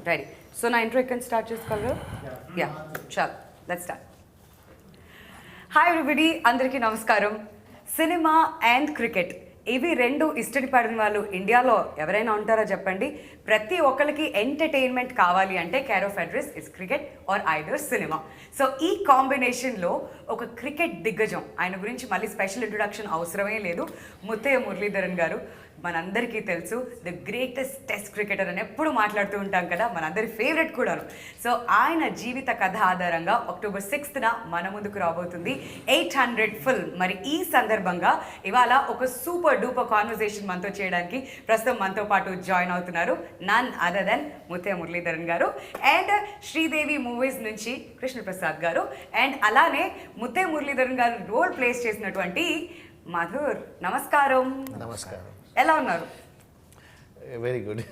Ready. So now intro you can start just color. Yeah. Chal. Let's start. Hi everybody. Andariki namaskaram. Cinema and cricket. ఇవి రెండు ఇష్టడి పడిన వాళ్ళు ఇండియాలో ఎవరైనా ఉంటారో చెప్పండి. ప్రతి ఒక్కరికి ఎంటర్టైన్మెంట్ కావాలి అంటే care of address is cricket or either cinema. So ఈ కాంబినేషన్లో ఒక క్రికెట్ దిగ్గజం, ఆయన గురించి మళ్ళీ స్పెషల్ ఇంట్రొడక్షన్ అవసరమే లేదు, ముత్తయ్య మురళీధరన్ గారు. మనందరికీ తెలుసు ద గ్రేటెస్ట్ టెస్ట్ క్రికెటర్ అని ఎప్పుడు మాట్లాడుతూ ఉంటాం కదా, మనందరి ఫేవరెట్ కూడాను. సో ఆయన జీవిత కథ ఆధారంగా October 6th మన ముందుకు రాబోతుంది 800 ఫిల్మ్. మరి ఈ సందర్భంగా ఇవాళ ఒక సూపర్ డూపర్ కాన్వర్సేషన్ మనతో చేయడానికి ప్రస్తుతం మనతో పాటు జాయిన్ అవుతున్నారు none other than Muttiah Muralitharan గారు అండ్ శ్రీదేవి మూవీస్ నుంచి కృష్ణప్రసాద్ గారు అండ్ అలానే ముత్తయ్య మురళీధరన్ గారు రోల్ ప్లేస్ చేసినటువంటి మధుర్. నమస్కారం. నమస్కారం. ఎలా ఉన్నారు? Very good.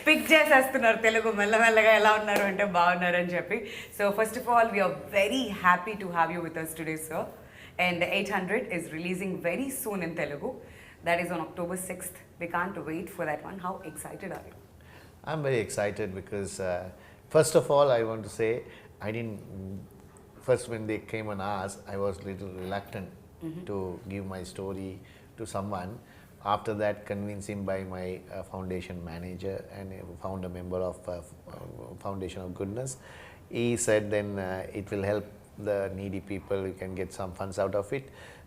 పిక్ చేసేస్తున్నారు తెలుగు మెల్లమెల్లగా. ఎలా ఉన్నారు అంటే బాగున్నారు అని చెప్పి. So first of all we are very happy to have you with us today sir. And 800 is releasing very soon in Telugu. That is on October 6th. We can't wait for that one. How excited are you? I'm very excited because first of all I want to say first when they came and asked, I was little reluctant to give my story to someone. After that, convinced him by my foundation manager and founder member of Foundation of Goodness. He said then it will help the needy people, you can get some funds out of it.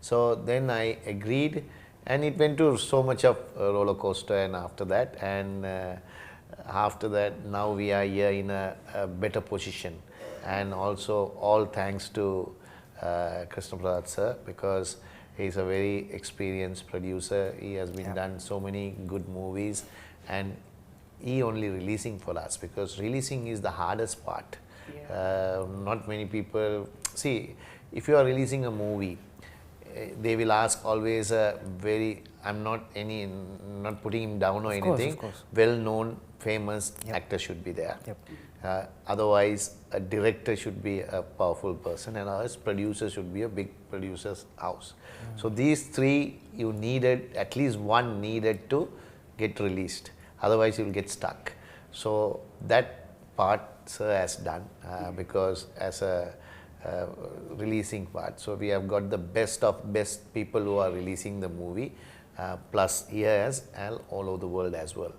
So then I agreed and it went to so much of a roller coaster, and after that now we are here in a better position, and also all thanks to Krishnaprasad sir, because he is a very experienced producer. He has been done so many good movies, and he only releasing for us, because releasing is the hardest part. Not many people see, if you are releasing a movie, they will ask always a very, I'm not putting him down or anything, well known famous actor should be there. Otherwise a director should be a powerful person, and ours producer should be a big producer's house. So these three you needed, at least one needed to get released, otherwise you will get stuck. So that part sir has done, because as a releasing part, so we have got the best of best people who are releasing the movie, plus here as all over the world as well.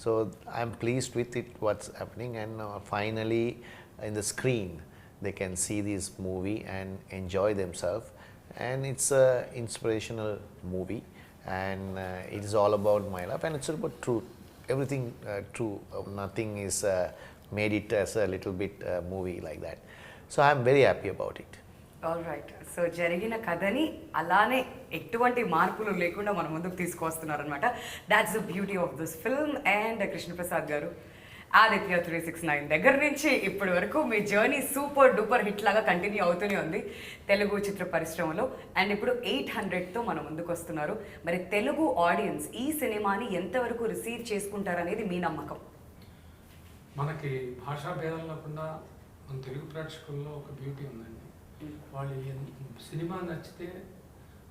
So I'm pleased with it, what's happening, and finally in the screen they can see this movie and enjoy themselves, and it's a inspirational movie, and it is all about my life, and it's about truth, everything true, nothing is made it as a little bit movie like that. So I'm very happy about it. All right. So జరిగిన కథని అలానే ఎటువంటి మార్పులు లేకుండా మన ముందుకు తీసుకొస్తున్నారనమాట. That's the beauty of this film. And Krishnaprasad garu, Aditya 369 దగ్గర నుంచి ఇప్పటి వరకు మీ జర్నీ సూపర్ డూపర్ హిట్ లాగా కంటిన్యూ అవుతూనే ఉంది తెలుగు చిత్ర పరిశ్రమలో. అండ్ ఇప్పుడు 800తో మన ముందుకు వస్తున్నారు. మరి తెలుగు ఆడియన్స్ ఈ సినిమాని ఎంతవరకు రిసీవ్ చేసుకుంటారనేది మీ నమ్మకం? మనకి భాషా భేదం లేకుండా మన తెలుగు ప్రేక్షకుల్లో ఒక బ్యూటీ ఉందండి. వాళ్ళు సినిమా నచ్చితే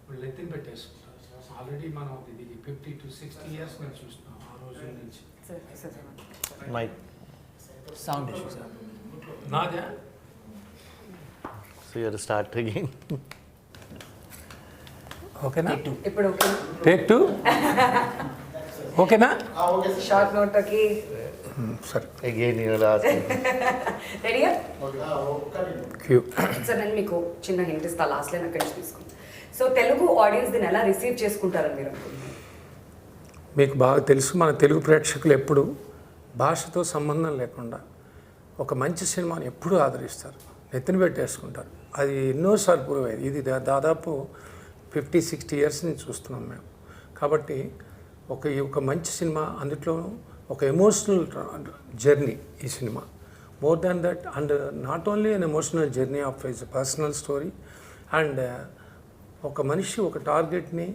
వాళ్ళు ఎత్తిన పెట్టేసుకుంటారు. ఆల్రెడీ మనం ఇది 50 to 60 years నుంచి చూస్తున్నాం ఆ రోజు నుంచి. My sound issue, sir. నాదే. So you have to start again. ఓకేనా? ఇప్పుడు టేక్ 2. ఓకేనా? షార్ట్ నోట్కి సరే. Again you will ask. రెడీయా? క్యూ. సార్ నేను మీకు చిన్న హింట్ ఇస్తా, లాస్ట్ లైన్ అక్కడి నుంచి తీసుకుంటాను. సో తెలుగు ఆడియన్స్ దీన్ని ఎలా రిసీవ్ చేసుకుంటారని మీరు అనుకుంటున్నారు? మీకు బాగా తెలుసు, మన తెలుగు ప్రేక్షకులు ఎప్పుడు భాషతో సంబంధం లేకుండా ఒక మంచి సినిమాని ఎప్పుడూ ఆదరిస్తారు, నెత్తిన పెట్టేసుకుంటారు. అది ఎన్నోసార్లు ప్రూవ్ అయ్యేది. ఇది దాదాపు 50-60 years నుంచి చూస్తున్నాం మేము. కాబట్టి ఒక మంచి సినిమా, అందులో ఒక ఎమోషనల్ జర్నీ ఈ cinema. More than that, and not only an emotional journey of his personal story, and ఒక మనిషి ఒక టార్గెట్ని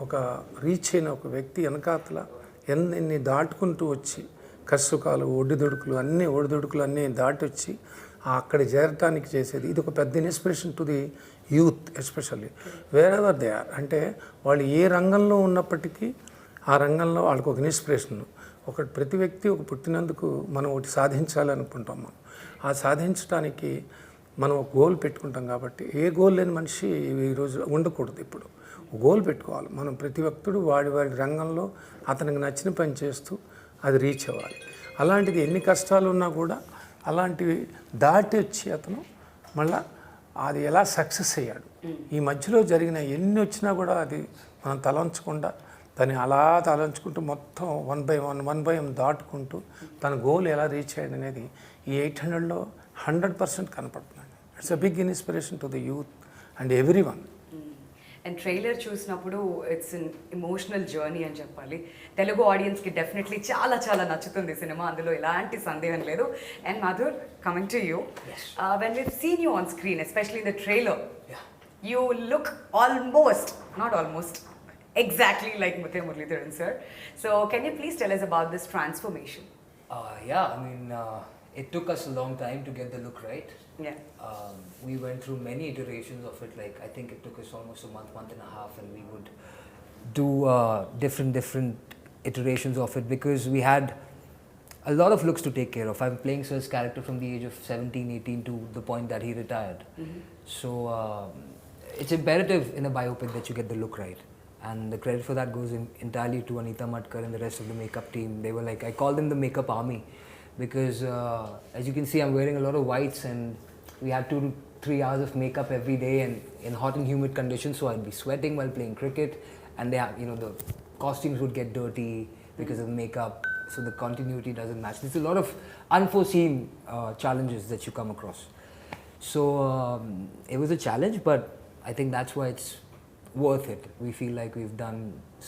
ఒక రీచ్ అయిన ఒక వ్యక్తి వెనకాతల ఎన్ని దాటుకుంటూ వచ్చి కష్టసుఖాలు ఒడిదుడుకులు అన్నీ దాటి వచ్చి అక్కడ చేరటానికి చేసేది. ఇది ఒక పెద్ద inspiration to the youth, especially wherever they are. అంటే వాళ్ళు ఏ రంగంలో ఉన్నప్పటికీ ఆ రంగంలో వాళ్ళకు ఒక ఇన్స్పిరేషన్. ప్రతి వ్యక్తి ఒక పుట్టినందుకు మనం ఒకటి సాధించాలనుకుంటాం. మనం ఆ సాధించడానికి మనం ఒక గోల్ పెట్టుకుంటాం. కాబట్టి ఏ గోల్ లేని మనిషి ఈరోజు ఉండకూడదు. ఇప్పుడు గోల్ పెట్టుకోవాలి. మనం ప్రతి ఒక్కడు వాడి రంగంలో అతనికి నచ్చిన పని చేస్తూ అది రీచ్ అవ్వాలి. అలాంటిది ఎన్ని కష్టాలు ఉన్నా కూడా అలాంటివి దాటి వచ్చి అతను మళ్ళా అది ఎలా సక్సెస్ అయ్యాడు. ఈ మధ్యలో జరిగిన ఎన్ని వచ్చినా కూడా అది మనం తలంచకుండా దాన్ని అలా తలంచుకుంటూ మొత్తం వన్ బై వన్ దాటుకుంటూ తన గోల్ ఎలా రీచ్ అయ్యాడు అనేది ఈ 800లో 100% కనపడుతున్నాడు. It's a big inspiration to the youth and everyone. And trailer చూసినప్పుడు ఇట్స్ అన్ ఎమోషనల్ జర్నీ అని చెప్పాలి. తెలుగు ఆడియన్స్కి డెఫినెట్లీ చాలా చాలా నచ్చుతుంది సినిమా, అందులో ఎలాంటి సందేహం లేదు. And Madhur, coming to you, when we've seen you on screen, especially in the trailer, you look almost, not almost, exactly like Muttiah Muralitharan sir. So can you please tell us about this transformation? Yeah, I mean, it took us a long time to get the look right. Yeah. We went through many iterations of it. Like, I think it took us almost a month and a half, and we would do different iterations of it because we had a lot of looks to take care of. I'm playing Sir's character from the age of 17, 18 to the point that he retired. So it's imperative in a biopic that you get the look right. And the credit for that goes entirely to Anita Matkar and the rest of the makeup team. They were like, I call them the makeup army because as you can see, I'm wearing a lot of whites and we had 2 to 3 hours of makeup every day and in hot and humid conditions, so I'd be sweating while playing cricket, and they have, the costumes would get dirty because of the makeup, so the continuity doesn't match. There's a lot of unforeseen challenges that you come across. So it was a challenge, but I think that's why it's worth it. We feel like we've done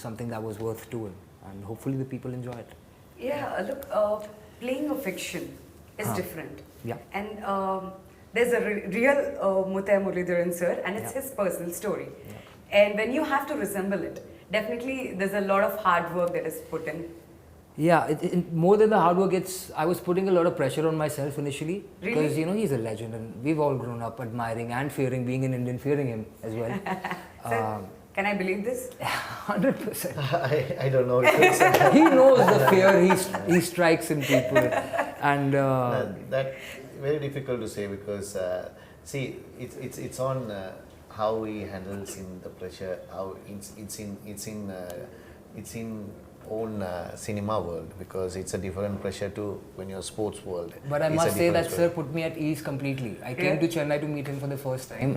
something that was worth doing, and hopefully the people enjoy it. Yeah, look, playing a fiction is different. Yeah. And there's a real Muttiah Muralitharan sir, and it's his personal story. And when you have to resemble it, definitely there's a lot of hard work that is put in. Yeah, more than the hard work, I was putting a lot of pressure on myself initially. Really? Because, he's a legend and we've all grown up admiring and fearing, being an Indian, fearing him as well. Sir, can I believe this? 100%. I don't know. If it's, He knows the fear he strikes in people. And that very difficult to say because see, it's on how he handles in the pressure. How it's in own cinema world because it's a different pressure to when you're sports world. But I must say that Sir put me at ease completely. I came to Chennai to meet him for the first time.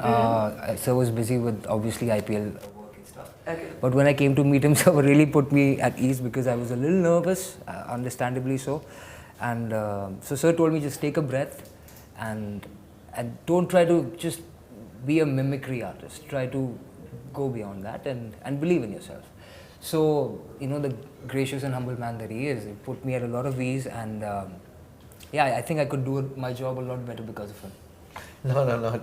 Sir was busy with obviously IPL work and stuff. Okay. But when I came to meet him, Sir really put me at ease because I was a little nervous, understandably so. And so Sir told me just take a breath and don't try to just be a mimicry artist. Try to go beyond that and believe in yourself. So, the gracious and humble man that he is, it put me at a lot of ease, and I think I could do my job a lot better because of him. No, not.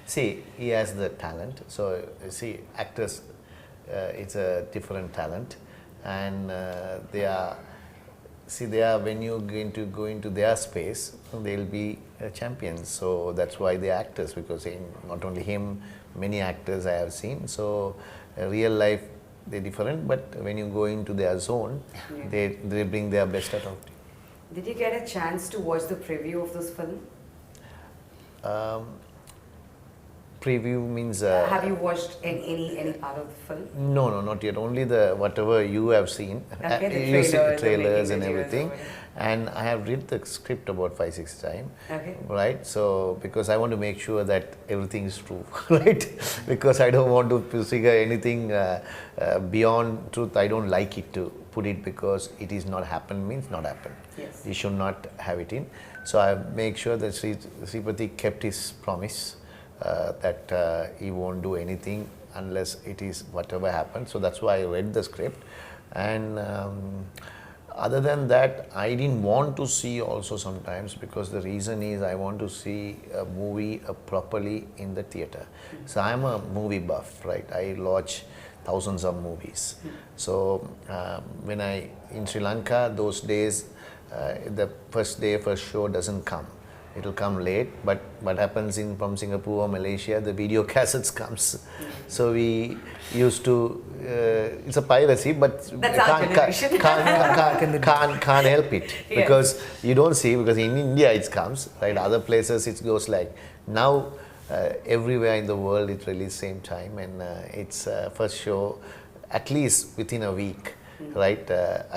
See, he has the talent. So, see, actors, it's a different talent, and they are when you go into their space, they'll be champions. So that's why they're actors, because not only him, many actors I have seen. So real life, they're different, but when you go into their zone, they bring their best out of you. Did you get a chance to watch the preview of this film? Preview means. Have you watched any part of the film? No, not yet. Only whatever you have seen. Okay, the you see trailers and the everything. videos. And I have read the script about 5-6 times. Okay. Right. So because I want to make sure that everything is true, right? Because I don't want to figure anything beyond truth. I don't like it to put it because it is not happen means not happen. Yes. You should not have it in. So I make sure that Sripati kept his promise. That he won't do anything unless it is whatever happens. So that's why I read the script. And other than that, I didn't want to see also sometimes because the reason is I want to see a movie properly in the theatre. So I'm a movie buff, right? I watch thousands of movies. So when in Sri Lanka, those days, the first show doesn't come. it'll come late. But what happens in from Singapore or Malaysia, the video cassettes comes. So we used to. It's a piracy, but That's our generation. can't help it because you don't see, because in India it comes, right? Other places it goes like now. Everywhere in the world it released same time, and it's first show at least within a week, right?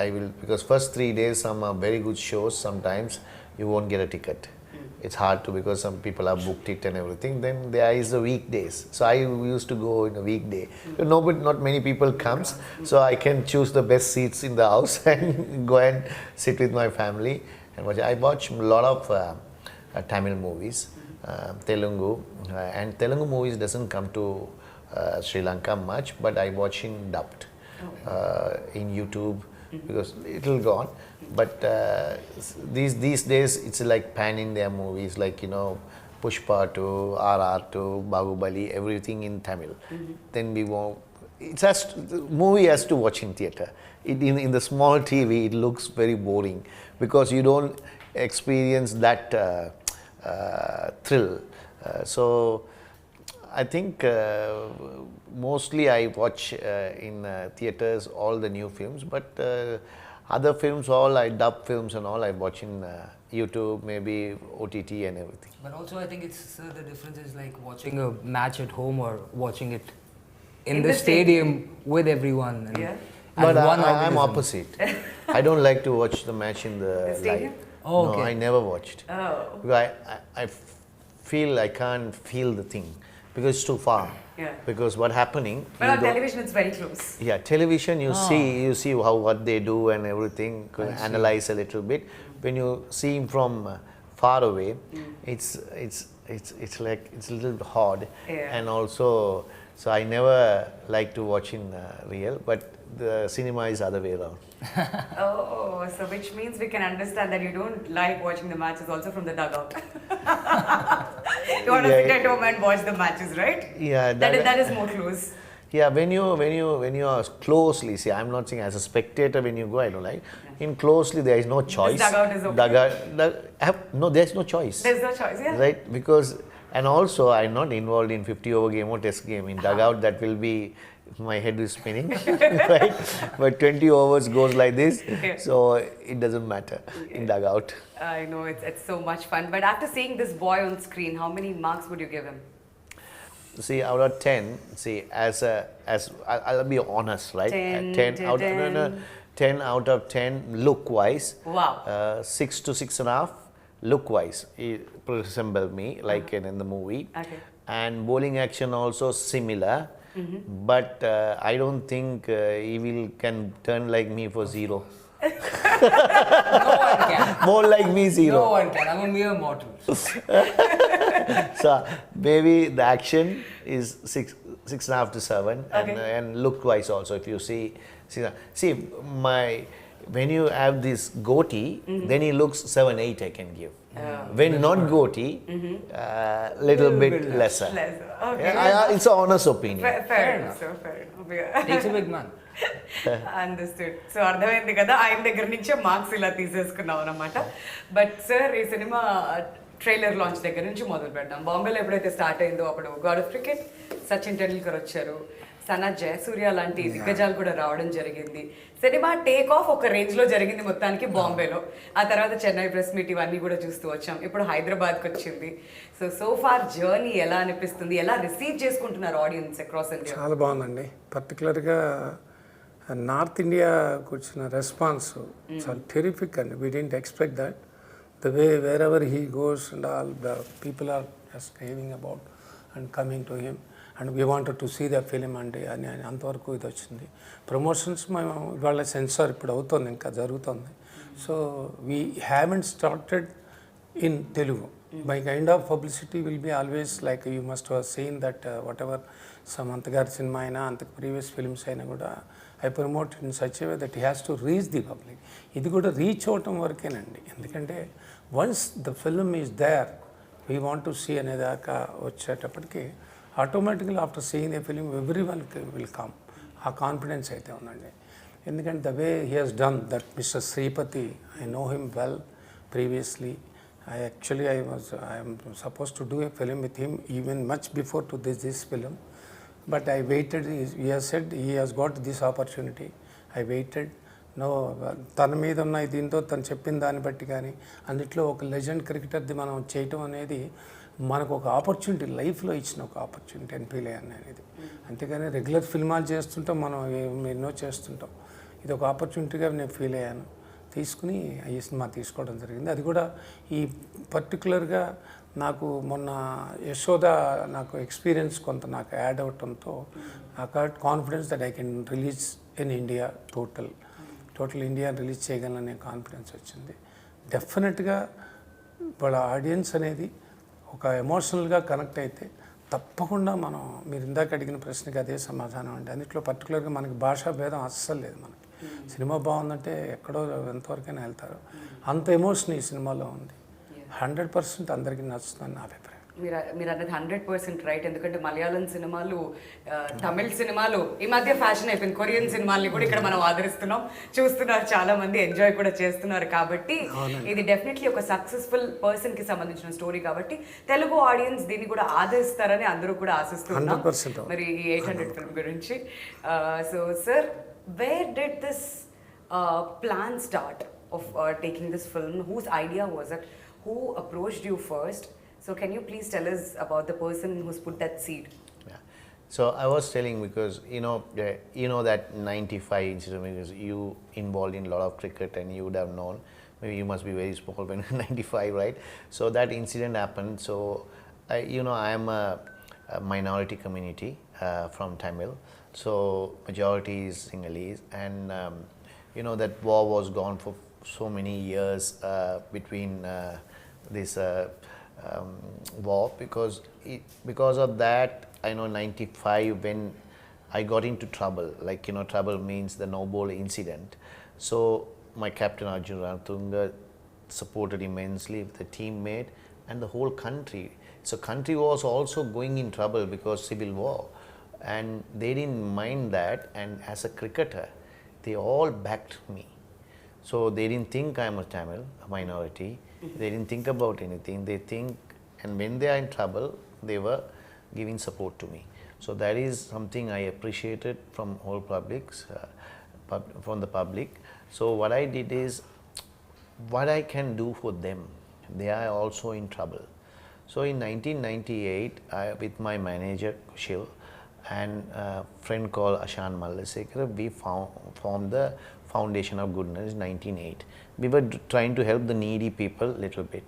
I will, because first 3 days some are very good shows. Sometimes you won't get a ticket. It's hard to, because some people have booked it and everything. Then there is the weekdays. So I used to go in a weekday. Not many people comes, so I can choose the best seats in the house and go and sit with my family and watch. I watch a lot of Tamil movies, Telugu, and Telugu movies doesn't come to Sri Lanka much, but I watch in dubbed in YouTube because it'll go on. But these days it's like pan India movies, like Pushpa to RRR to Bahubali, everything in Tamil. Then we won't. The movie has to watch in theatre. In the small TV, it looks very boring because you don't experience that thrill. So I think mostly I watch in theatres all the new films, but other films, all I dub films and all I watch in YouTube, maybe OTT and everything. But also I think it's the difference is like watching a match at home or watching it in the stadium with everyone. And But one I'm organism. opposite. I don't like to watch the match in the stadium? live. Oh, okay. No, I never watched. Oh. Because I feel I can't feel the thing because it's too far. Yeah. Because what happening? But you on don't- television, it's very close. Yeah, television you see what they do and everything. Analyze a little bit. When you see him from far away, it's like it's a little hard. Yeah. And also, so I never like to watch in real, but the cinema is other way around. Oh, so which means we can understand that you don't like watching the matches also from the dugout. You want to sit at home and watch the matches, right? Yeah, That is more close. Yeah, when you are closely, see, I'm not saying as a spectator when you go, I don't like. In closely, there is no choice. dugout is okay. No, there's no choice. There's no choice, yeah. Right, because, and also I'm not involved in 50-over game or test game. In dugout, that will be, my head is spinning, right? But 20 overs goes like this, so it doesn't matter in dugout. I know, it's so much fun. But after seeing this boy on screen, how many marks would you give him? See, out of 10, see, I'll be honest, right? 10 out of 10 look-wise. Wow. 6 to 6.5 look-wise. He resembles me, like in the movie. Okay. And bowling action also similar. But I don't think he can turn like me for 0. No one can. More like me 0. No one can. I'm a mere mortal. So maybe the action is 6.5 to 7, and look-wise also. If you see, when you have this goatee, then he looks 7-8. I can give. When not goatee, little bit lesser. Okay. It's an honest opinion. Fair enough. So fair enough. Yeah. Takes a big man. Understood so అర్థమైంది కదా ఆయన దగ్గర నుంచే marks ఇలా తీసేసుకున్నాం అనమాట but sir ఈ cinema trailer launch దగ్గర నుంచి మొదలు పెడదాం బాంబేలో ఎప్పుడైతే స్టార్ట్ అయిందో అప్పుడు God of cricket Sachin Tendulkar వచ్చారు సనా జయసూర్య లాంటి దిగ్గజాలు కూడా రావడం జరిగింది సినిమా టేక్ ఆఫ్ ఒక రేంజ్లో జరిగింది మొత్తానికి బాంబేలో ఆ తర్వాత చెన్నై ప్రెస్ మీట్ ఇవన్నీ కూడా చూస్తూ వచ్చాం ఇప్పుడు హైదరాబాద్కి వచ్చింది సో ఫార్ జర్నీ ఎలా అనిపిస్తుంది ఎలా రిసీవ్ చేసుకుంటున్నారు ఆడియన్స్ అక్రాస్ ఇండియా చాలా బాగుందండి పర్టికులర్గా నార్త్ ఇండియాకి వచ్చిన రెస్పాన్స్ చాలా టెరిఫిక్ అండి we didn't expect that the way wherever he goes and all the people are just raving about and coming to him and we wanted to see the film అండి అని అంతవరకు ఇది వచ్చింది promotions మేము ఇవాళ censor ఇప్పుడు అవుతుంది ఇంకా జరుగుతుంది so we haven't started in Telugu by kind of publicity will be always like you must have seen that whatever Samantha garu cinema aina antaku previous films aina kuda I promote in such a way that he has to reach the public idi kuda reach avatam varakenandi endukante once the film is there we want to see anedaka vachetappadiki automatically after seeing the film everyone will come aa confidence aithe undandi endukante the way he has done that Mr. Sripati I know him well previously I am supposed to do a film with him even much before to this film, but I waited. He has said he has got this opportunity. I waited. No తన మీద ఉన్న దీంతో తను చెప్పిన దాన్ని బట్టి కానీ అన్నిట్లో ఒక లెజెండ్ క్రికెటర్ది మనం చేయటం అనేది మనకు ఒక ఆపర్చునిటీ, లైఫ్లో ఇచ్చిన ఒక ఆపర్చునిటీ అని ఫీల్ అయ్యాను నేను. ఇది అంతేగాని రెగ్యులర్ ఫిల్మాలు చేస్తుంటాం, మనం ఎన్నో చేస్తుంటాం. ఇది ఒక ఆపర్చునిటీగా నేను ఫీల్ అయ్యాను, తీసుకుని ఈ సినిమా తీసుకోవడం జరిగింది. అది కూడా ఈ పర్టికులర్గా నాకు మొన్న యశోద నాకు ఎక్స్పీరియన్స్ కొంత నాకు యాడ్ అవటంతో నాకు confidence that I can release in India total India release చేయగలననే కాన్ఫిడెన్స్ వచ్చింది. డెఫినెట్గా వాళ్ళ ఆడియన్స్ అనేది ఒక ఎమోషనల్గా కనెక్ట్ అయితే తప్పకుండా మనం, మీరు ఇందాక అడిగిన ప్రశ్నకి అదే సమాధానం అండి. అన్నిట్లో పర్టికులర్గా మనకి భాషా భేదం అస్సలు లేదు. మనకి సినిమా బాగుందంటే ఎక్కడో ఎంతవరకైనా వెళ్తారు. అంత ఎమోషన్ ఈ సినిమాలో ఉంది. 100% అందరికీ నచ్చుతుందని నా అభిప్రాయం. మీరు అన్నది 100% రైట్. ఎందుకంటే మలయాళం సినిమాలు, తమిళ సినిమాలు ఈ మధ్య ఫ్యాషన్ అయిపోయింది. కొరియన్ సినిమాల్ని కూడా ఇక్కడ మనం ఆదరిస్తున్నాం, చూస్తున్నారు, చాలా మంది ఎంజాయ్ కూడా చేస్తున్నారు. కాబట్టి ఇది డెఫినెట్లీ ఒక సక్సెస్ఫుల్ పర్సన్ కి సంబంధించిన స్టోరీ కాబట్టి తెలుగు ఆడియన్స్ దీన్ని కూడా ఆదరిస్తారని అందరూ కూడా ఆశిస్తున్నాం. మరి ఈ 800 ఫిల్మ్ గురించి. So sir, where did this plan start of taking this film? Who's idea was it? Who approached you first? So can you please tell us about the person who's put that seed? Yeah. So I was telling, because you know that 95 incident, because you involved in a lot of cricket and you would have known. Maybe you must be very small when 95, right? So that incident happened. So I am a minority community from Tamil. So majority is Sinhalese, and that war was gone for so many years between this war, because of that, I know 95 when I got into trouble, trouble means the no ball incident. So my captain Allu Arjun supported immensely with the teammate and the whole country. So country was also going in trouble because civil war, and they didn't mind that, and as a cricketer they all backed me. So they didn't think I'm a Tamil, a minority. They didn't think about anything. They think, and when they are in trouble, they were giving support to me. So that is something I appreciated from all from the public. So what I did is, what I can do for them. They are also in trouble. So in 1998, with my manager Kushil and a friend called Ashan Mallasekara, we formed the Foundation of Goodness in 1908. We were trying to help the needy people little bit.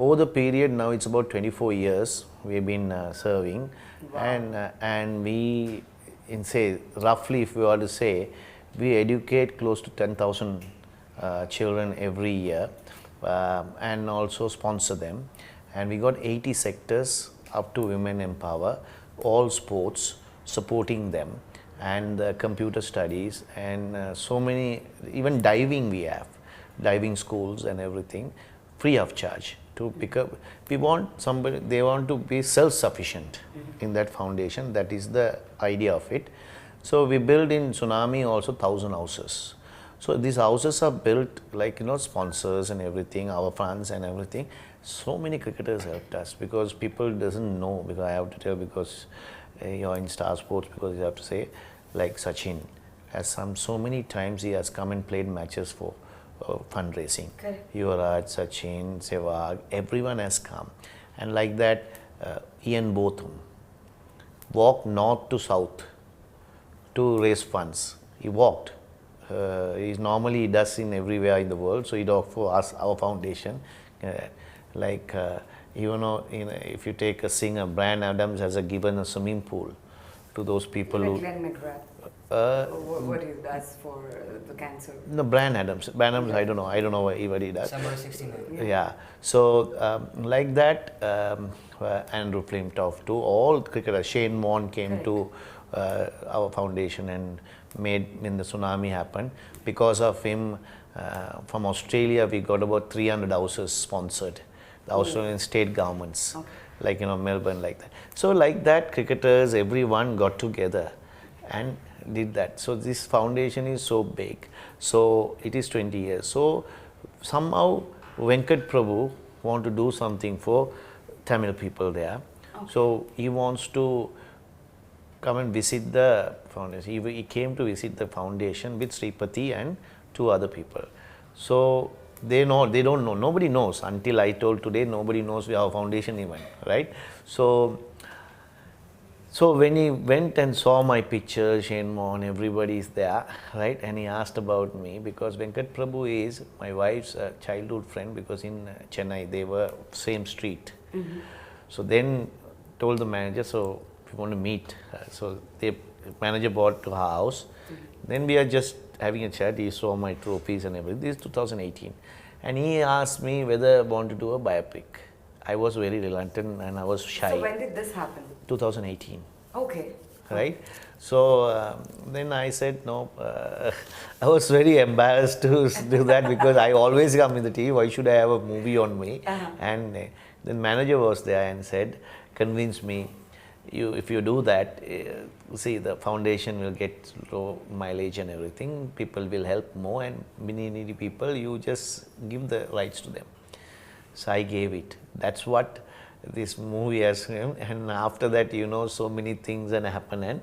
Over the period, now it's about 24 years we've been serving. Wow. And we, roughly if we were to say, we educate close to 10,000 children every year, and also sponsor them. And we got 80 sectors up to women empower, all sports, supporting them, and computer studies, and so many, even diving we have, diving schools and everything, free of charge to pick up. We want somebody, they want to be self-sufficient in that foundation. That is the idea of it. So we build in tsunami also 1,000 houses. So these houses are built sponsors and everything, our funds and everything. So many cricketers helped us, because people doesn't know, because I have to tell, because you're in Star Sports, because you have to say, like Sachin has so many times he has come and played matches for fundraising. Correct. Yuvraj, Sachin, Sehwag, everyone has come, and like that, Ian Botham walked north to south to raise funds. He walked. Normally he does in everywhere in the world, so he did for us, our foundation. If you take a singer, Bryan Adams has given a swimming pool to those people who. Glenn McGrath. What he does for the cancer? No, Bryan Adams. I don't know what he does. Summer 69. Yeah. So like that, Andrew Flimtoff too. All cricketers. Shane Warne came to our foundation and made when the tsunami happened. Because of him, from Australia we got about 300 houses sponsored. The Australian state governments, Melbourne, like that. So like that, cricketers, everyone got together and did that. So this foundation is so big. So it is 20 years. So somehow Venkat Prabhu want to do something for Tamil people there. So he wants to come and visit the foundation. He came to visit the foundation with Sripati and 2 other people. So they don't know, nobody knows until I told today, nobody knows our foundation even, right? So when he went and saw my picture, Shane Mohan, everybody is there, right? And he asked about me because Venkat Prabhu is my wife's childhood friend, because in Chennai they were same street. So then told the manager, so if you want to meet, so the manager brought to her house. Then we are just having a chat. He saw my trophies and everything. This is 2018, and he asked me whether I want to do a biopic. I was very reluctant and I was shy. So when did this happen? 2018. Okay. Right? So then I said no. I was very embarrassed to do that because I always come in the TV. Why should I have a movie on me? And the manager was there and said, convince me. If you do that, see, the foundation will get low mileage and everything. People will help more, and many needy people, you just give the rights to them. So I gave it. That's what this movie has. And after that, so many things and happen. And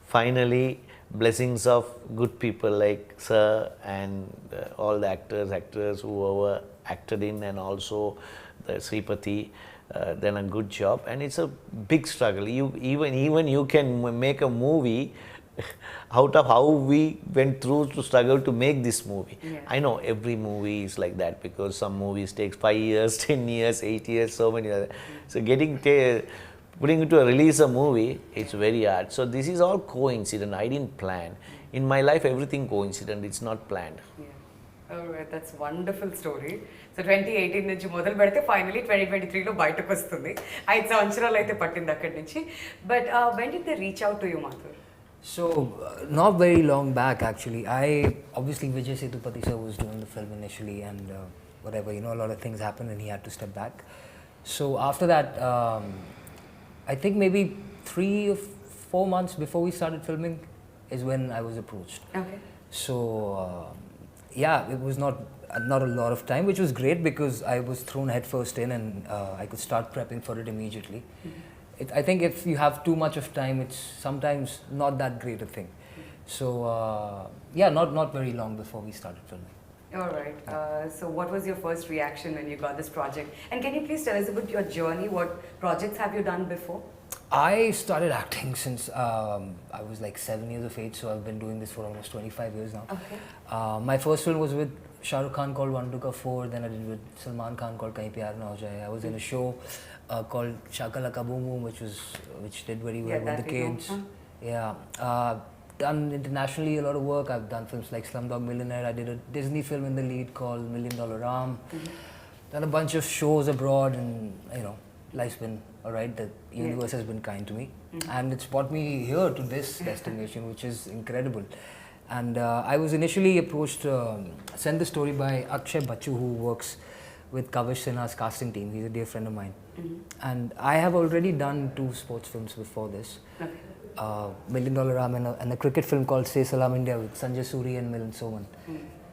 finally, blessings of good people like Sir and all the actors whoever acted in, and also the Sripati. Done a good job, and it's a big struggle. Even you can make a movie out of how we went through to struggle to make this movie. Yeah. I know every movie is like that, because some movies takes 5 years, 10 years, 8 years, so many other. So putting it to release a movie, it's very hard. So this is all coincident. I didn't plan. In my life, everything coincident. It's not planned. Yeah. Alright, that's wonderful story. So 2018 నుంచి మొదలు పెడితే finally 2023లో బయటకు వస్తుంది. 5 సంవత్సరాలు అయితే పట్టింది అక్కడి నుంచి. But when did they reach out to you, Madhur? So, not very long back actually. Obviously Vijay Sethupathi sir was doing the film initially, and whatever, a lot of things happened and he had to step back. So after that, I think maybe 3 or 4 months before we started filming is when I was approached. Okay. So yeah, it was not a lot of time, which was great because I was thrown headfirst in, and I could start prepping for it immediately. I think if you have too much of time, it's sometimes not that great a thing. So yeah, not very long before we started filming. All right. So what was your first reaction when you got this project? And can you please tell us about your journey? What projects have you done before? I started acting since I was like 7 years of age, so I've been doing this for almost 25 years now. Okay. My first film was with Shah Rukh Khan called One Duka 4, then I did with Salman Khan called Kahin Pyar Na Ho Jaye. I was in a show called Shakalaka Boom Boom, which did very well with the kids. Yeah. Done internationally a lot of work. I've done films like Slumdog Millionaire. I did a Disney film in the lead called $1 Million Ram. Done a bunch of shows abroad, and life's been alright. The universe has been kind to me, and it's brought me here to this destination, which is incredible. And I was initially approached, sent the story by Akshay Bachu, who works with Kavish Sinha's casting team. He's a dear friend of mine. And I have already done 2 sports films before this. Okay. $1 Million Ram and a cricket film called Say Salam India with Sanjay Suri and Milind Soman.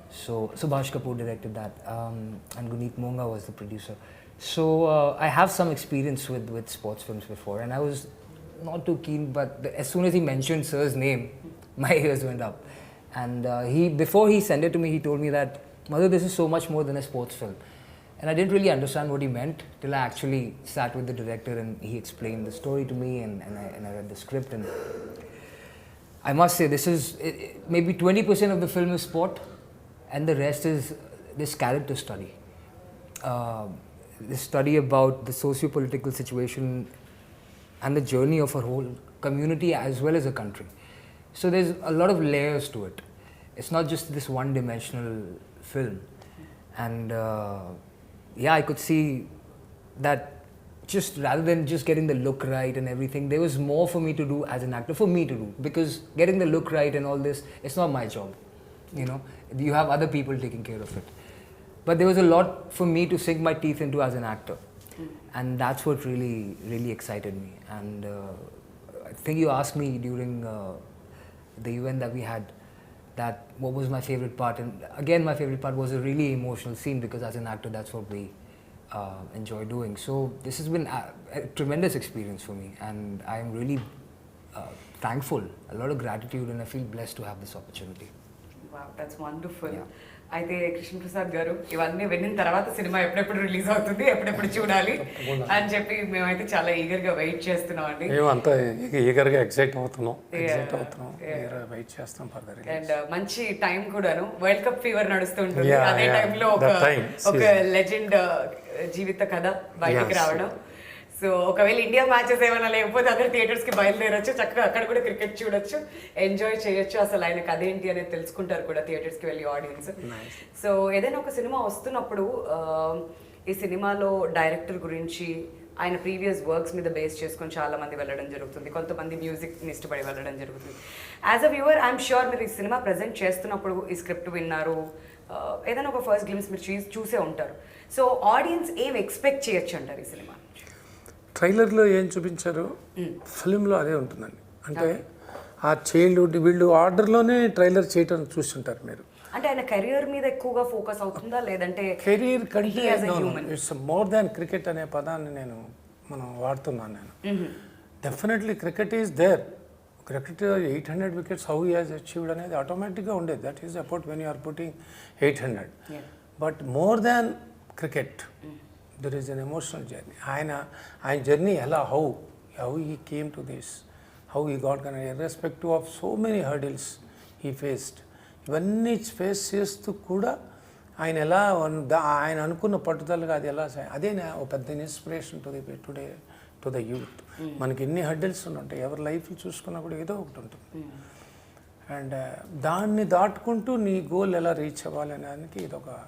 So Subhash Kapoor directed that, and Guneet Monga was the producer. So I have some experience with sports films before, and I was not too keen, but as soon as he mentioned Sir's name, my ears went up. And before he sent it to me, he told me that, Madhur, this is so much more than a sports film. And I didn't really understand what he meant till I actually sat with the director and he explained the story to me, and I read the script. And I must say, this is maybe 20% of the film is sport, and the rest is this character study. This study about the socio-political situation and the journey of a whole community as well as a country. So there's a lot of layers to it. It's not just this one-dimensional film. And yeah, I could see that just rather than just getting the look right and everything, there was more for me to do as an actor, for me to do. Because getting the look right and all this, it's not my job. You have other people taking care of it. But there was a lot for me to sink my teeth into as an actor. And that's what really, really excited me. And I think you asked me during the event that we had, that what was my favorite part. And again, my favorite part was a really emotional scene, because as an actor, that's what we enjoy doing. So this has been a tremendous experience for me, and I'm really thankful, a lot of gratitude, and I feel blessed to have this opportunity. Wow, that's wonderful. Yeah. అయితే కృష్ణ ప్రసాద్ గారు ఇవన్నీ విన్న తర్వాత cinema ఎప్పుడెప్పుడు release అవుతుంది, ఎప్పుడెప్పుడు చూడాలి అని చెప్పి మేమైతే చాలా ఈగర్గా వెయిట్ చేస్తున్నాం అండి. మేమంతా ఈగర్గా ఎగ్జైట్ అవుతున్నాం, వెయిట్ చేస్తాం ఫర్దర్. అండ్ మంచి టైం కూడాను, వరల్డ్ కప్ ఫీవర్ నడుస్తుంటుంది, అదే టైంలో ఒక లెజెండ్ జీవిత కథ బయటికి రావడం. సో ఒకవేళ ఇండియా మ్యాచెస్ ఏమైనా లేకపోతే అదర్ థియేటర్స్కి బయలుదేరొచ్చు, చక్కగా అక్కడ కూడా క్రికెట్ చూడొచ్చు, ఎంజాయ్ చేయొచ్చు, అసలు ఆయన కథ ఏంటి అనేది తెలుసుకుంటారు కూడా థియేటర్స్కి వెళ్ళి ఆడియన్స్. సో ఏదైనా ఒక సినిమా వస్తున్నప్పుడు ఈ సినిమాలో డైరెక్టర్ గురించి, ఆయన ప్రీవియస్ వర్క్స్ మీద బేస్ చేసుకొని చాలా మంది వెళ్ళడం జరుగుతుంది, కొంతమంది మ్యూజిక్ని ఇష్టపడి వెళ్ళడం జరుగుతుంది. As a viewer I'm sure మీరు ఈ సినిమా ప్రజెంట్ చేస్తున్నప్పుడు ఈ స్క్రిప్ట్ విన్నారు, ఏదైనా ఒక ఫస్ట్ గ్లిమ్స్ మీరు చూసే ఉంటారు. సో ఆడియన్స్ ఏం ఎక్స్పెక్ట్ చేయొచ్చు అంటారు ఈ సినిమా? ట్రైలర్లో ఏం చూపించారో ఫిలింలో అదే ఉంటుందండి. అంటే ఆ చైల్డ్హుడ్ వీళ్ళు ఆర్డర్లోనే ట్రైలర్ చేయటం చూస్తుంటారు మీరు. అంటే ఆయన కెరియర్ మీద ఎక్కువగా ఫోకస్ అవుతుందా, లేదంటే కెరీర్ కంటే ఇట్స్ మోర్ దాన్ క్రికెట్ అనే పదాన్ని మనం వాడుతున్నాను నేను. Definitely cricket is there. Cricket 800 wickets how he has achieved అనేది ఆటోమేటిక్గా ఉండేది. That is about when you are putting 800. But more than cricket there is an emotional journey. ఆయన జర్నీ ఎలా how he came to this, how he got connected, irrespective of so many hurdles he faced. ఇవన్నీ face చేస్తూ కూడా ఆయన ఎలా ఆయన అనుకున్న పట్టుదలగా అది ఎలా అదే ఒక పెద్ద ఇన్స్పిరేషన్ టు ద యూత్. మనకి ఎన్ని హర్డిల్స్ ఉంటాయి, ఎవరి లైఫ్ చూసుకున్నా కూడా ఏదో ఒకటి ఉంటుంది. అండ్ దాన్ని దాటుకుంటూ నీ గోల్ ఎలా రీచ్ అవ్వాలి అనేదానికి ఇది ఒక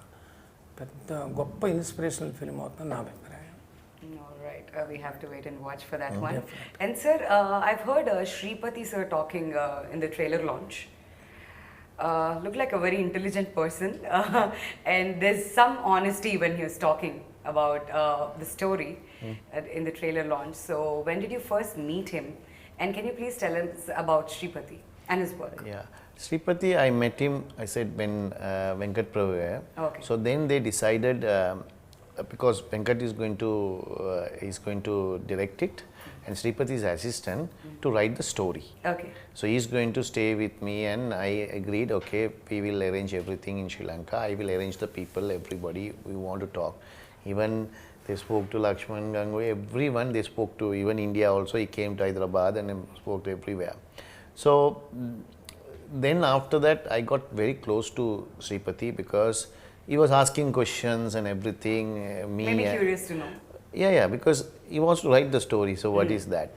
పెద్ద గొప్ప ఇన్స్పిరేషనల్ ఫిల్మ్ అవుతుంది నా అభిప్రాయం. Alright, we have to wait and watch for that one. Definitely. And sir, I've heard Shripati sir talking in the trailer launch. Look like a very intelligent person, and there's some honesty when he was talking about the story in the trailer launch. So when did you first meet him, and can you please tell us about Shripati and his work? Yeah. Shripati, I met him, I said, when Venkat Prabhu. Okay. So then they decided, because Venkat is going to direct it, and Shripati is assistant to write the story. Okay. So he's going to stay with me, and I agreed, okay, we will arrange everything in Sri Lanka. I will arrange the people, everybody, we want to talk. Even they spoke to Lakshman Ganguly, everyone they spoke to, even India also, he came to Hyderabad and spoke to everywhere. So then after that I got very close to Shripati because he was asking questions and everything. Maybe curious to know. Yeah, because he wants to write the story, so what is that?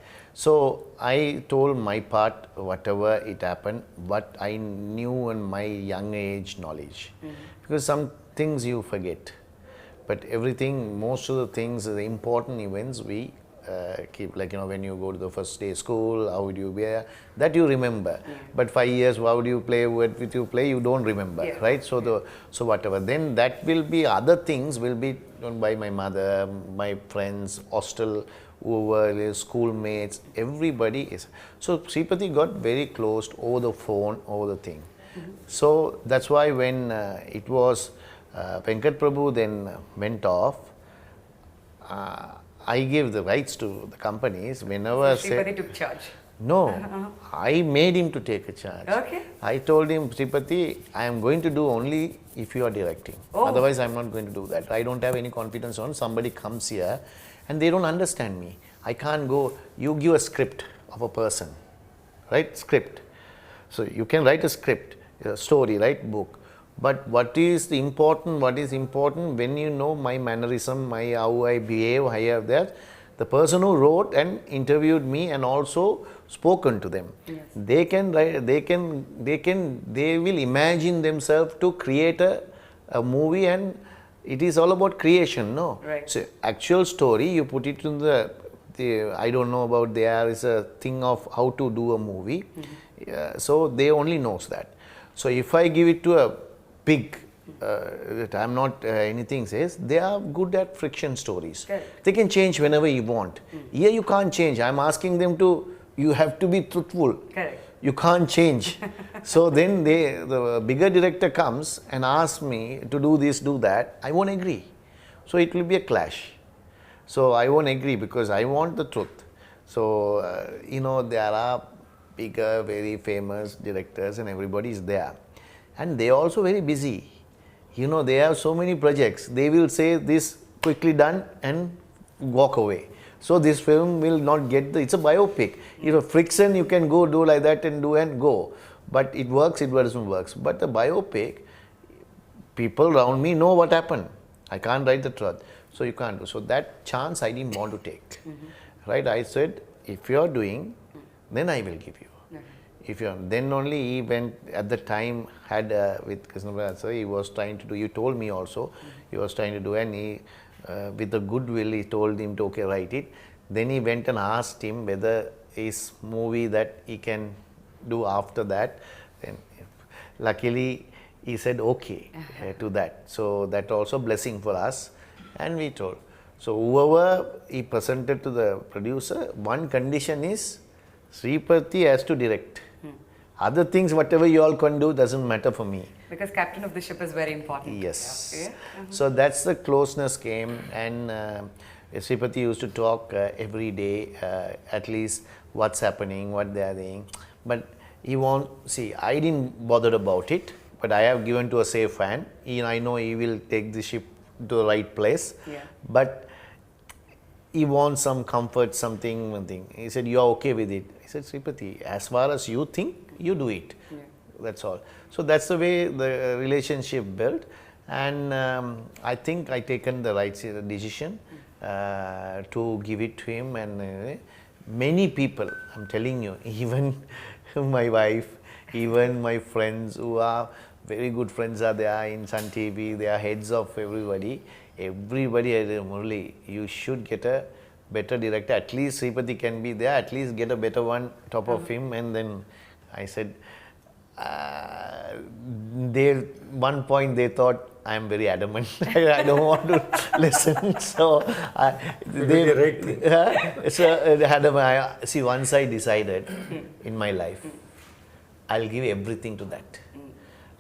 So I told my part, whatever it happened, what I knew in my young age knowledge. Because some things you forget, but everything, most of the things, the important events we keep, like, you know, when you go to the first day school, how would you wear, that you remember. But 5 years, how would you play, what would you play, you don't remember, right? So whatever, then that will be, other things will be done by my mother, my friends, hostel, whoever, schoolmates, everybody is. So Shripati got very close over the phone, over the thing. So that's why when it was Venkat Prabhu then went off, I gave the rights to the companies whenever. So Shripati took charge. No, I made him to take a charge. Okay. I told him, Shripati, I am going to do only if you are directing. Otherwise, I am not going to do that. I don't have any confidence on somebody comes here and they don't understand me. I can't go, you give a script of a person, right? Script. So you can write a script, a story, write book. But what is important when you know my mannerism, how I behave, I have that. The person who wrote and interviewed me and also spoken to them, they will imagine themselves to create a movie, and it is all about creation, no? Right. So actual story, you put it in the I don't know about, there is a thing of how to do a movie. So they only knows that. So if I give it to a big, that I am not anything says, they are good at friction stories. Correct. They can change whenever you want. Here you can't change. I am asking them to, you have to be truthful. Correct. You can't change. So then the bigger director comes and asks me to do this, do that, I won't agree. So it will be a clash. So I won't agree because I want the truth. So, there are bigger, very famous directors and everybody is there. And they are also very busy. They have so many projects. They will say this quickly done and walk away. So this film will not get it's a biopic. Friction, you can go do like that and do and go. But it works, it doesn't work. But the biopic, people around me know what happened. I can't write the truth. So you can't do. So that chance I didn't want to take. Right? I said, if you're doing, then I will give you. If you're, then only he went at the time had with Krishna Prasad sir, he was trying to do, you told me also, he was trying to do, and he, with the goodwill, he told him to, okay, write it. Then he went and asked him whether his movie that he can do after that. Then luckily, he said okay to that. So that also blessing for us. And we told. So whoever he presented to the producer, one condition is Sripati has to direct. Other things, whatever you all can do, doesn't matter for me. Because captain of the ship is very important. Yes. Yeah. So that's the closeness came, and Sripati used to talk every day, at least what's happening, what they are doing. But he won't, see, I didn't bother about it, but I have given to a safe hand. I know he will take the ship to the right place. Yeah. But he wants some comfort, something, one thing. He said, you are okay with it. I said, Sripati, as far as you think, you do it. Yeah. That's all. So that's the way the relationship built. And I think I taken the right decision to give it to him. And many people, I'm telling you, even my wife, even my friends who are very good friends are there in Sun TV, they are heads of everybody. Everybody said, Murali, you should get a better director. At least Sripati can be there, at least get a better one top of him. And then I said, one point they thought I am very adamant. I don't want to listen. So, see, once I decided in my life, I'll give everything to that.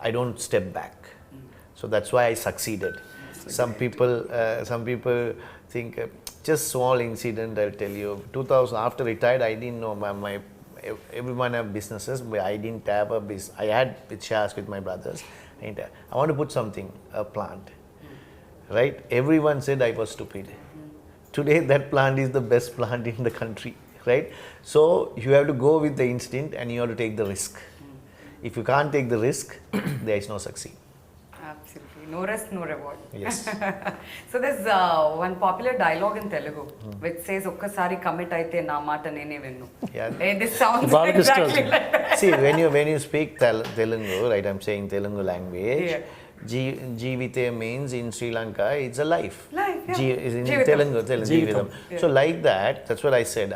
I don't step back. So that's why I succeeded. Some people think just small incident. I'll tell you. 2000 after retired, I didn't know everyone have businesses, but I didn't have a business. I had with shares with my brothers. I want to put something, a plant. Right? Everyone said I was stupid. Today that plant is the best plant in the country. Right? So you have to go with the instinct and you have to take the risk. If you can't take the risk, there is no succeed. Absolutely. No risk, no reward. Yes. So there's one popular dialogue in Telugu which says, "Okkasari commit aithe na mata nene vinnu." Yeah. This sounds Balkistan. exactly like that. See, when you speak Telugu, right, I'm saying Telugu language, Yeah. Jivite means in Sri Lanka, it's a life. Life, yeah. Is in Jeevitam. Telugu, Jeevitam. Yeah. So like that, that's what I said.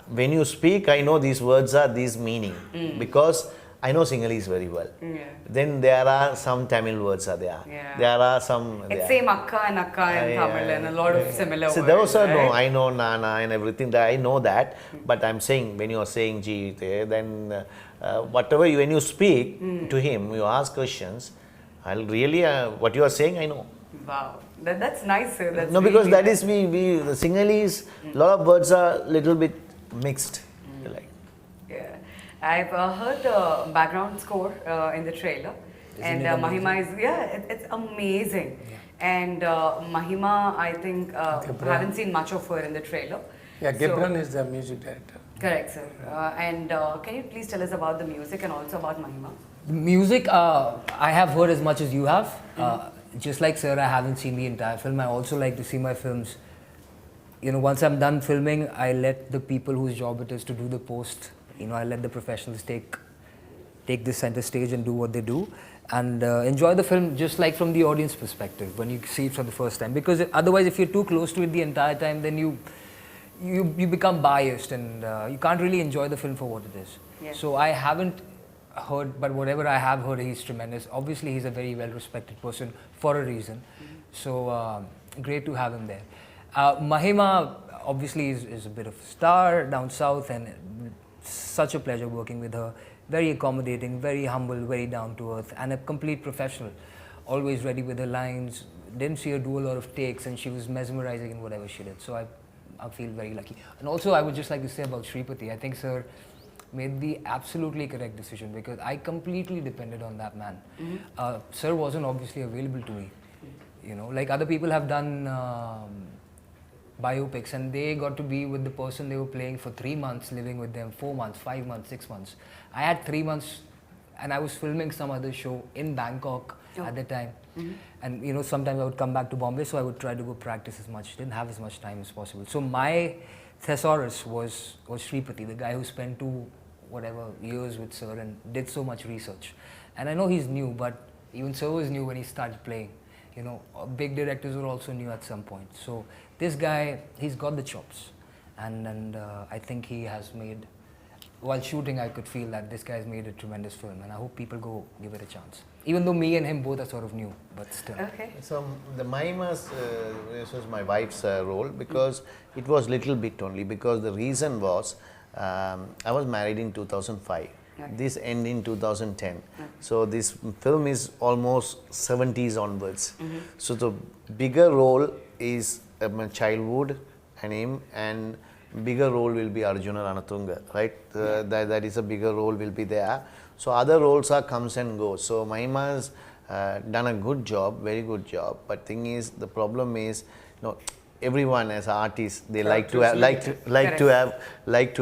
When you speak, I know these words are these meaning because I know Sinhalese very well. Yeah. Then there are some Tamil words are there. Yeah. There are some. It's same akka and akka in Tamil and a lot of similar So words. those are right? no, I know Nana and everything. I know that, but I'm saying when you are saying Jivite, then whatever when you speak to him, you ask questions. I'll really what you are saying, I know. Wow, that's nice, sir. That's No, because really that is the Sinhalese. Lot of words are little bit mixed. Like. Yeah, I've heard the background score in the trailer, and Mahima is it's amazing. Yeah. And Mahima, I think haven't seen much of her in the trailer. Yeah, So- Gibran is the music director. Correct, sir. And can you please tell us about the music and also about Mahima? The music, I have heard as much as you have. Just like sir, I haven't seen the entire film. I also like to see my films. Once I'm done filming, I let the people whose job it is to do the post. I let the professionals take the center stage and do what they do, and enjoy the film just like from the audience perspective when you see it for the first time. Because otherwise, if you're too close to it the entire time, then you become biased and you can't really enjoy the film for what it is. Yeah. So I haven't heard, but whatever I have heard, he's tremendous. Obviously, he's a very well-respected person for a reason. So great to have him there. Mahima obviously is a bit of a star down south, and such a pleasure working with her. Very accommodating, very humble, very down to earth, and a complete professional. always ready with her lines. Didn't see her do a lot of takes, and she was mesmerizing in whatever she did. So I feel very lucky. And also, I would just like to say about Shripati, I think sir made the absolutely correct decision, because I completely depended on that man. Sir wasn't obviously available to me. You know, like other people have done biopics, and they got to be with the person they were playing for 3 months, living with them 4 months, 5 months, 6 months. I had 3 months, and I was filming some other show in Bangkok at the time. And you know, sometimes I would come back to Bombay, so I would try to go practice as much. Didn't have as much time as possible. So my thesaurus was Shripati, the guy who spent 2 years with sir and did so much research. And I know he's new, but even sir was new when he started playing. You know, big directors were also new at some point. So this guy, he's got the chops, and I think he has made. While shooting, I could feel that this guy's made a tremendous film, and I hope people go give it a chance. Even though me and him both are sort of new, but still. Okay. So the Maima's, this was my wife's role, because it was little bit only, because the reason was I was married in 2005. Okay. This ended in 2010. Okay. So this film is almost 70s onwards. So the bigger role is my childhood and him, and bigger role will be Arjuna Ranatunga, right? That is a bigger role will be there. So other roles are comes and goes. So Mahima's done a good job, very good job. But thing is, the problem is, you know, everyone as artists, they like to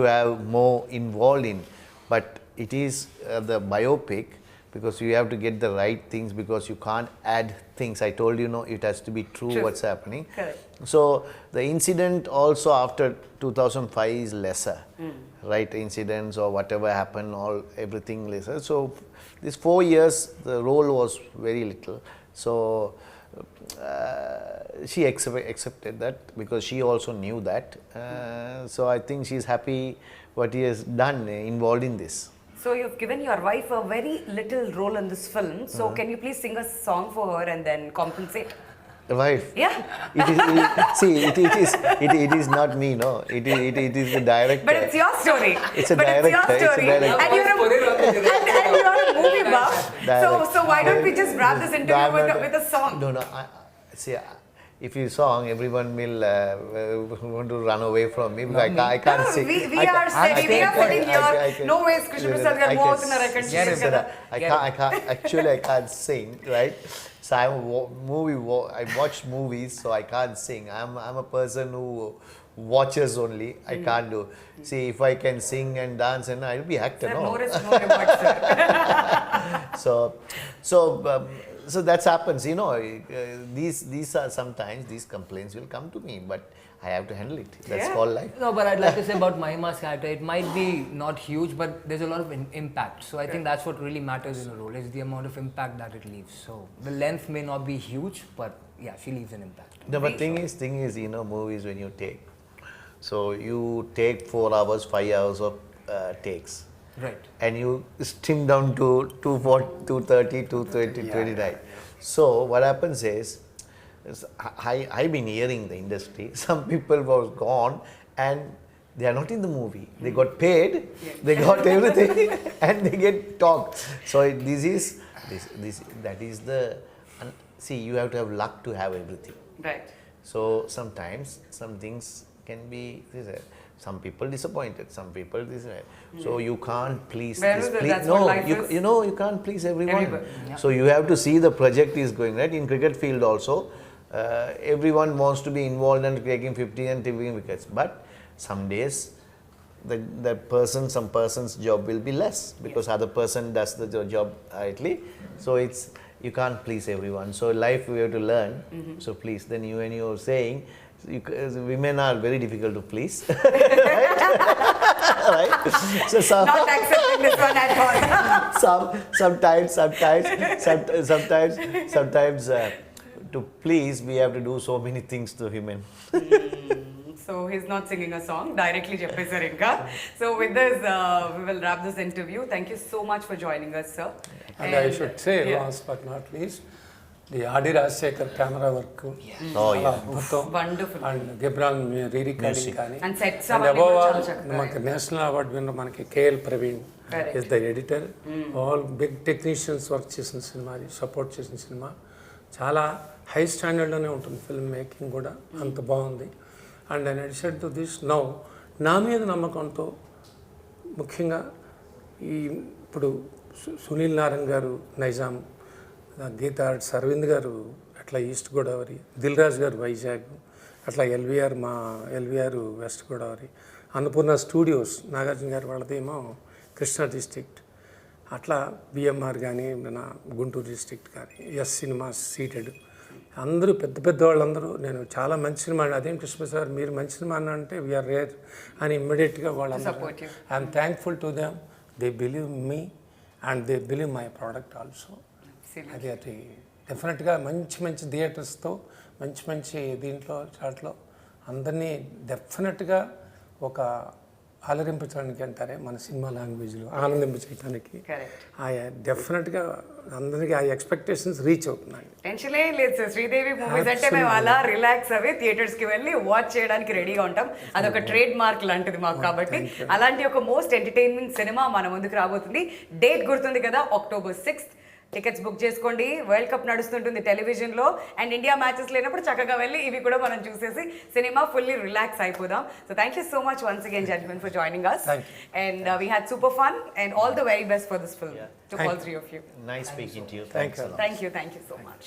have more involved in. But it is the biopic, because you have to get the right things, because you can't add things. I told you, no, it has to be true. What's happening. Correct. So the incident also after 2005 is lesser, right? Incidents or whatever happened, everything lesser. So these 4 years, the role was very little. So she accepted that, because she also knew that. So I think she's happy what he has done, involved in this. So you've given your wife a very little role in this film. So can you please sing a song for her and then compensate? Wife? Yeah. It is not me, no. It is the director. But it's your story. It's a director. And you're a movie buff. So why don't we just wrap this interview with a song? No. If you song, everyone will want to run away from me, because I can't sing. We are sitting here. No ways, Krishna Prasad, we are both in a reconciliation. I can't sing, right? So I watch movies, so I can't sing. I'm a person who watches only. I can't do. See, if I can sing and dance, and I'll be actor. Sir, no. more is more about sir. So that happens, you know. These are sometimes these complaints will come to me, but I have to handle it. That's called life. No, but I'd like to say about Mahima's character, it might be not huge, but there's a lot of impact. So I think that's what really matters in a role, is the amount of impact that it leaves. So the length may not be huge, but yeah, she leaves an impact. No, but thing is, you know, movies when you take, so you take 4 hours, 5 hours of takes. Right. And you stim down to 230, 220, 29. So what happens is I've been hearing the industry, some people was gone and they are not in the movie. They got paid, they got everything, and they get talked. So that is the, see, you have to have luck to have everything. Right. So sometimes some things can be, some people disappointed, some people so you can't please you can't please everyone. So you have to see the project is going right. In cricket field also, everyone wants to be involved and taking 50 and taking wickets, but some days some person's job will be less, because other person does the job rightly. So it's, you can't please everyone. So life we have to learn. So please, then when you're saying, women are very difficult to please. Right? So Not accepting this one at all. sometimes to please, we have to do so many things to women. So he's not singing a song, directly Cheppesar Inka. So with this, we will wrap this interview. Thank you so much for joining us, sir. And I should say, last but not least, the Adi Rajsekhar camera work. Wonderful. And Gibran re-recording. And sets and above all, national award winner KL Praveen is the editor. All big technicians work in cinema, support in cinema. చాలా high స్టాండర్డ్లోనే ఉంటుంది film making కూడా, అంత బాగుంది. And in addition to this now నా మీద నమ్మకంతో ముఖ్యంగా ఇప్పుడు సునీల్ నారాయణ్ గారు నైజాం, గీతా ఆర్ట్స్ అరవింద్ గారు అట్లా ఈస్ట్ గోదావరి, దిల్ రాజు గారు వైజాగ్, అట్లా LVR west Godavari, Annapurna studios Nagarjuna గారు వాళ్ళదేమో కృష్ణా డిస్ట్రిక్ట్, అట్లా బిఎంఆర్ కానీ మన గుంటూరు డిస్ట్రిక్ట్ కానీ, ఎస్ సినిమాస్ సీటెడ్, అందరూ పెద్ద పెద్ద వాళ్ళందరూ నేను చాలా మంచి సినిమా అదేం కృష్ణ సార్ మీరు మంచి సినిమా అంటే వీఆర్ రేర్ అని ఇమ్మీడియట్గా వాళ్ళందరూ I'm thankful to them. They believe me and they believe my product also. అది డెఫినెట్గా మంచి మంచి థియేటర్స్తో మంచి దీంట్లో చాట్లో అందరినీ డెఫినెట్గా ఒక ఆలరింపడానికి అంటారే మన సినిమా లాంగ్వేజ్లో ఆనందింపచేయడానికి డెఫినెట్గా అందరికీ ఆ ఎక్స్పెక్టేషన్స్ రీచ్ అవుతున్నాయి. టెన్షనే లేదు సార్, శ్రీదేవి మూవీస్ అంటే మేము అలా రిలాక్స్ అవి థియేటర్స్కి వెళ్ళి వాచ్ చేయడానికి రెడీగా ఉంటాం. అదొక ట్రేడ్ మార్క్ లాంటిది మాకు. కాబట్టి అలాంటి ఒక మోస్ట్ ఎంటర్టైన్మెంట్ సినిమా మన ముందుకు రాబోతుంది. డేట్ గుర్తుంది కదా, October 6th. టికెట్స్ బుక్ చేసుకోండి. వరల్డ్ కప్ నడుస్తుంటుంది టెలివిజన్లో, అండ్ ఇండియా మ్యాచెస్ లేనప్పుడు చక్కగా వెళ్ళి ఇవి కూడా మనం చూసేసి సినిమా ఫుల్లీ రిలాక్స్ అయిపోదాం. So thank you so much once again gentlemen for joining us, and we had super fun and all the very best for this film to all three of you. Nice speaking to you. Thanks a lot. Thank you so much.